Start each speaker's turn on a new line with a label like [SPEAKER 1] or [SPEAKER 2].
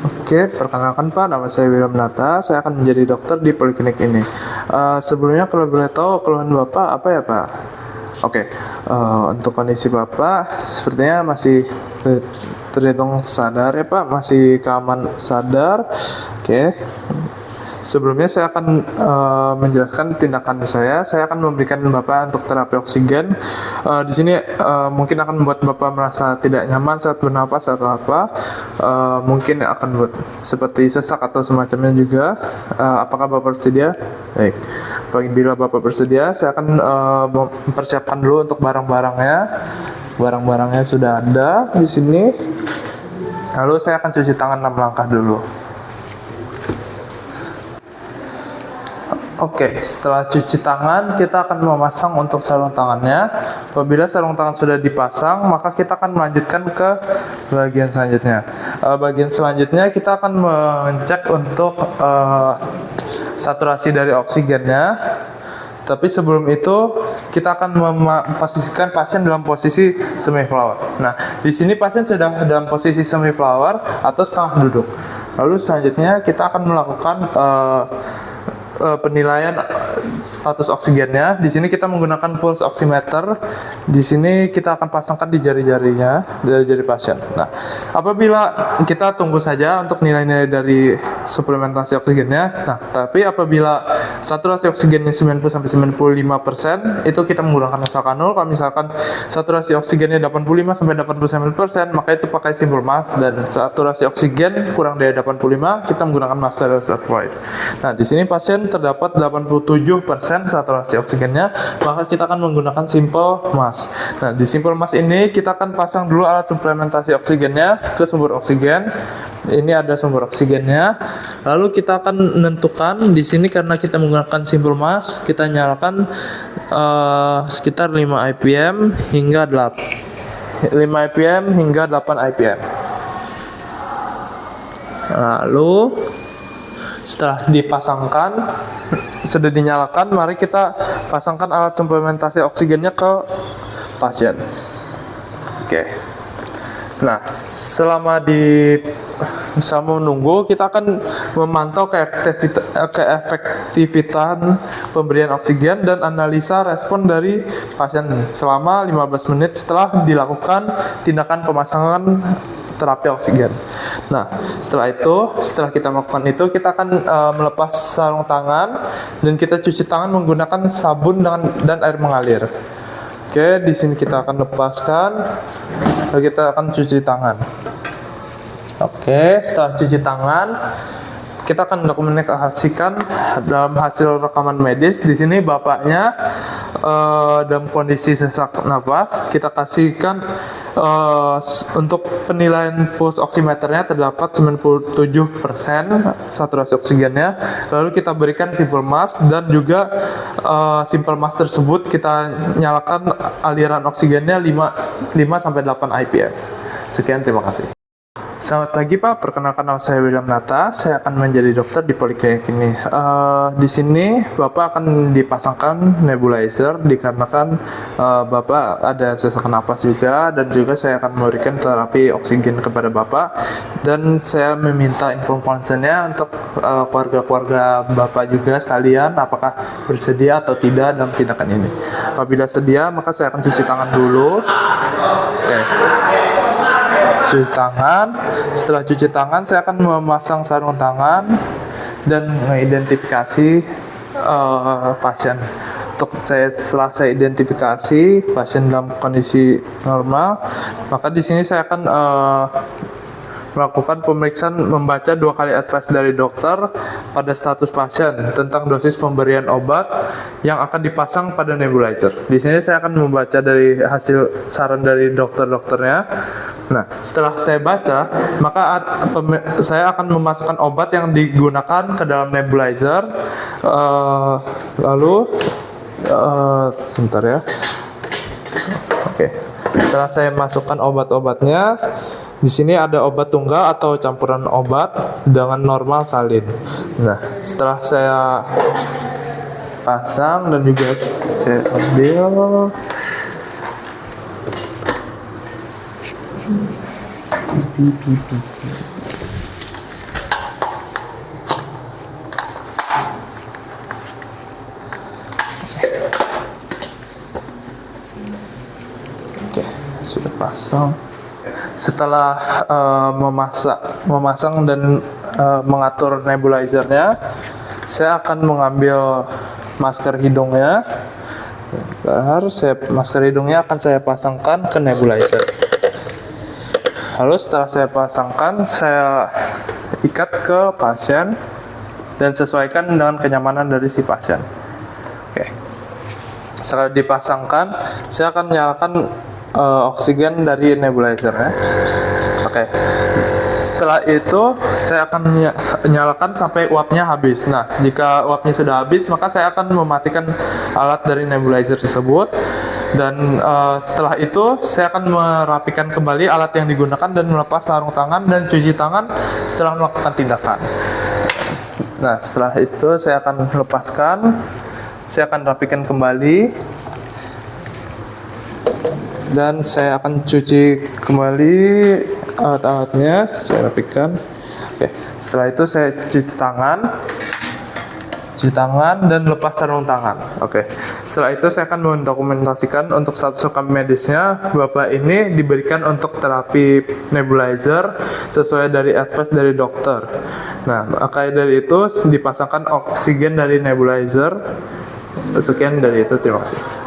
[SPEAKER 1] Oke, perkenalkan Pak, nama saya William Nata. Saya akan menjadi dokter di poliklinik ini. Sebelumnya kalau boleh tahu keluhan Bapak apa ya Pak? Oke, untuk kondisi Bapak sepertinya masih terhitung sadar ya Pak, masih keaman sadar. Oke. Sebelumnya saya akan menjelaskan tindakan saya. Saya akan memberikan Bapak untuk terapi oksigen. Di sini mungkin akan membuat Bapak merasa tidak nyaman saat bernafas atau apa. Mungkin akan buat seperti sesak atau semacamnya juga. Apakah Bapak bersedia? Baik. Bila Bapak bersedia, saya akan mempersiapkan dulu untuk barang-barangnya. Barang-barangnya sudah ada di sini. Lalu saya akan cuci tangan 6 langkah dulu. Oke, setelah cuci tangan, kita akan memasang untuk sarung tangannya. Apabila sarung tangan sudah dipasang, maka kita akan melanjutkan ke bagian selanjutnya. Bagian selanjutnya kita akan mengecek untuk saturasi dari oksigennya. Tapi sebelum itu, kita akan memposisikan pasien dalam posisi semi flower. Nah, di sini pasien sedang dalam posisi semi flower atau setengah duduk. Lalu selanjutnya kita akan melakukan penilaian status oksigennya. Di sini kita menggunakan pulse oximeter. Di sini kita akan pasangkan di jari-jarinya, jari-jari pasien. Nah, apabila kita tunggu saja untuk nilai-nilai dari suplementasi oksigennya. Nah, tapi apabila saturasi oksigennya 90-95%, itu kita menggunakan asal kanul. Kalau misalkan saturasi oksigennya 85-89%, maka itu pakai simpul mask, dan saturasi oksigen kurang dari 85, kita menggunakan mask avoid. Nah, di sini pasien terdapat 87% saturasi oksigennya, maka kita akan menggunakan simple mask. Nah, di simple mask ini kita akan pasang dulu alat suplementasi oksigennya ke sumber oksigen. Ini ada sumber oksigennya. Lalu kita akan menentukan di sini, karena kita menggunakan simple mask, kita nyalakan sekitar 5 IPM hingga 8 IPM. Lalu setelah dipasangkan, sudah dinyalakan, mari kita pasangkan alat suplementasi oksigennya ke pasien. Oke. Nah, selama menunggu, kita akan memantau keefektifan pemberian oksigen dan analisa respon dari pasien selama 15 menit setelah dilakukan tindakan pemasangan terapi oksigen. Nah, setelah kita melakukan itu, kita akan melepas sarung tangan dan kita cuci tangan menggunakan sabun dan air mengalir. Oke, di sini kita akan lepaskan, lalu kita akan cuci tangan. Oke, setelah cuci tangan, kita akan dokumentasikan dalam hasil rekaman medis. Di sini bapaknya dalam kondisi sesak nafas. Kita kasihkan untuk penilaian pulse oximeternya terdapat 97% saturasi oksigennya. Lalu kita berikan simple mask, dan juga simple mask tersebut kita nyalakan aliran oksigennya 5-8 IPM. Sekian, terima kasih. Selamat pagi Pak, perkenalkan nama saya William Nata. Saya akan menjadi dokter di poliklinik ini. Di sini Bapak akan dipasangkan nebulizer dikarenakan Bapak ada sesak nafas juga, dan juga saya akan memberikan terapi oksigen kepada Bapak. Dan saya meminta inform konsennya untuk keluarga-keluarga Bapak juga sekalian, apakah bersedia atau tidak dalam tindakan ini. Apabila sedia, maka saya akan cuci tangan dulu. Oke. Cuci tangan. Setelah cuci tangan, saya akan memasang sarung tangan dan mengidentifikasi pasien. Setelah saya identifikasi pasien dalam kondisi normal, maka di sini saya akan melakukan pemeriksaan, membaca 2 kali advice dari dokter pada status pasien tentang dosis pemberian obat yang akan dipasang pada nebulizer. Di sini saya akan membaca dari hasil saran dari dokternya. Nah, setelah saya baca, maka saya akan memasukkan obat yang digunakan ke dalam nebulizer. Lalu, sebentar ya. Oke. Setelah saya masukkan obat-obatnya, di sini ada obat tunggal atau campuran obat dengan normal salin. Nah, setelah saya pasang dan juga saya ambil, pasang. Setelah memasang dan mengatur nebulizernya, saya akan mengambil masker hidungnya. Masker hidungnya akan saya pasangkan ke nebulizer. Lalu setelah saya pasangkan, saya ikat ke pasien dan sesuaikan dengan kenyamanan dari si pasien. Oke. Setelah dipasangkan, saya akan menyalakan oksigen dari nebulizernya. Oke. Setelah itu saya akan menyalakan sampai uapnya habis. Nah, jika uapnya sudah habis, maka saya akan mematikan alat dari nebulizer tersebut. Dan setelah itu saya akan merapikan kembali alat yang digunakan dan melepas sarung tangan dan cuci tangan setelah melakukan tindakan. Nah, setelah itu saya akan lepaskan, saya akan rapikan kembali, dan saya akan cuci kembali alat-alatnya, saya rapikan. Oke, setelah itu saya cuci tangan dan lepas sarung tangan. Oke, setelah itu saya akan mendokumentasikan untuk status rekam medisnya. Bapak ini diberikan untuk terapi nebulizer sesuai dari advice dari dokter. Nah, maka dari itu dipasangkan oksigen dari nebulizer. Sekian dari itu, terima kasih.